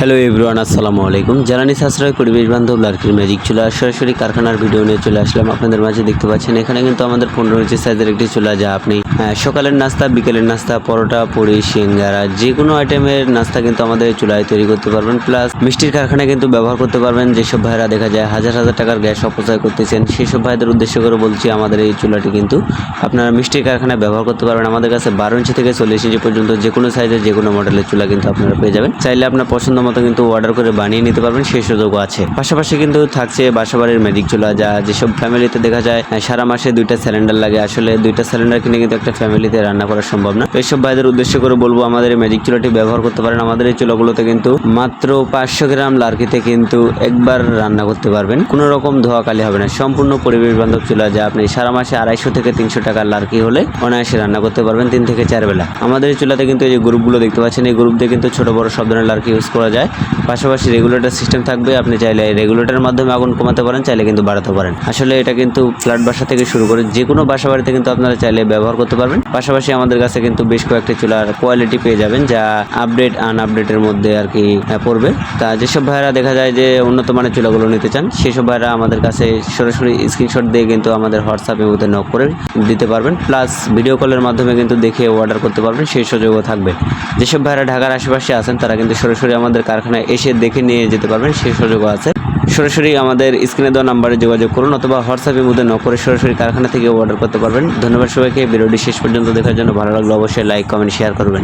Hello everyone, আসসালামু আলাইকুম। জ্বালানি সাশ্রয় পরিবেশ বান্ধব লার্কির ম্যাজিক চুলা সরাসরি কারখানার ভিডিও নিয়ে চলে আসলাম আপনাদের মাঝে। দেখতে পাচ্ছেন এখানে কিন্তু আমাদের 15 ইঞ্চি সাইজের একটি চুলা, যা আপনি সকালের নাস্তা, বিকেলের নাস্তা, পরোটা, পুরি, সিঙ্গারা, যে কোনো আইটেমের নাস্তা কিন্তু আমাদের এই চুলায় তৈরি করতে পারবেন। প্লাস মিষ্টির কারখানায় কিন্তু ব্যবহার করতে পারবেন। যেসব ভাইরা দেখা যায় হাজার হাজার টাকার গ্যাস অপচয় করতেছেন, সেসব ভাইদের উদ্দেশ্য করে বলছি, আমাদের এই চুলাটি কিন্তু আপনারা মিষ্টির কারখানায় ব্যবহার করতে পারবেন। আমাদের কাছে 12 ইঞ্চি থেকে 40 ইঞ্চি পর্যন্ত যে কোনো সাইজের যে কোনো মডেলের চুলা কিন্তু আপনারা পেয়ে যাবেন। চাইলে আপনার পছন্দ মতো কিন্তু অর্ডার করে বানিয়ে নিতে পারবেন, সেই সুযোগও আছে। পাশাপাশি কিন্তু থাকছে বাসাবাড়ির ম্যাজিক চুলা, যা যেসব ফ্যামিলিতে দেখা যায় সারা মাসে 2টা সিলিন্ডার লাগে। আসলে 2টা সিলিন্ডার কিনে কিন্তু একটা ফ্যামিলিতে রান্না করা সম্ভব না। এইসব ভাইদের উদ্দেশ্য করে বলবো, আমাদের এই ম্যাজিক চুলাটি ব্যবহার করতে পারেন। আমাদের এই চুলাগুলোতে কিন্তু মাত্র 500 গ্রাম লার্কিতে কিন্তু একবার রান্না করতে পারবেন, কোনো রকম ধোয়াকালি হবে না। সম্পূর্ণ পরিবেশ বান্ধব চুলা, যা আপনি সারা মাসে 250 থেকে 300 টাকার লার্কি হলে অনায়াসে রান্না করতে পারবেন 3 থেকে 4 বেলা। আমাদের এই চুলাতে কিন্তু এই যে গ্রুপগুলো দেখতে পাচ্ছেন, এই গ্রুপ দিয়ে কিন্তু ছোট বড় সব ধরনের লার্কি ইউজ করা যায়। পাশাপাশি রেগুলেটর সিস্টেম থাকবে, আপনি চাইলে রেগুলেটরের মাধ্যমে আগুন কমাতে পারেন, চাইলে কিন্তু বাড়াতে পারেন। আসলে এটা কিন্তু ফ্ল্যাট বাসা থেকে শুরু করে যে কোনো বাসা বাড়িতে কিন্তু আপনারা চাইলে ব্যবহার করতে পারবেন। পাশাপাশি আমাদের কাছে কিন্তু বেশ কয়েকটি চুলার কোয়ালিটি পেয়ে যাবেন, যা আপডেট আনআপডেটের মধ্যে আর কি পড়বে। তা যেসব ভাইরা দেখা যায় যে উন্নত মানের চুলাগুলো নিতে চান, সেসব ভাইরা আমাদের কাছে সরাসরি স্ক্রিনশট দিয়ে কিন্তু আমাদের হোয়াটসঅ্যাপের মধ্যে নক করে দিতে পারবেন। প্লাস ভিডিও কলের মাধ্যমে কিন্তু দেখে অর্ডার করতে পারবেন, সেই সুযোগও থাকবে। যেসব ভাইরা ঢাকার আশেপাশে আছেন, তারা কিন্তু সরাসরি আমাদের কারখানায় এসে দেখে নিয়ে যেতে পারবেন, সেই সুযোগও আছে। সরাসরি আমাদের স্ক্রিনে দেওয়া নাম্বারে যোগাযোগ করুন, অথবা হোয়াটসঅ্যাপের মধ্যে নক করে সরাসরি কারখানা থেকে অর্ডার করতে পারবেন। ধন্যবাদ সবাইকে ভিডিওটি শেষ পর্যন্ত দেখার জন্য। ভালো লাগলে অবশ্যই লাইক, কমেন্ট, শেয়ার করবেন।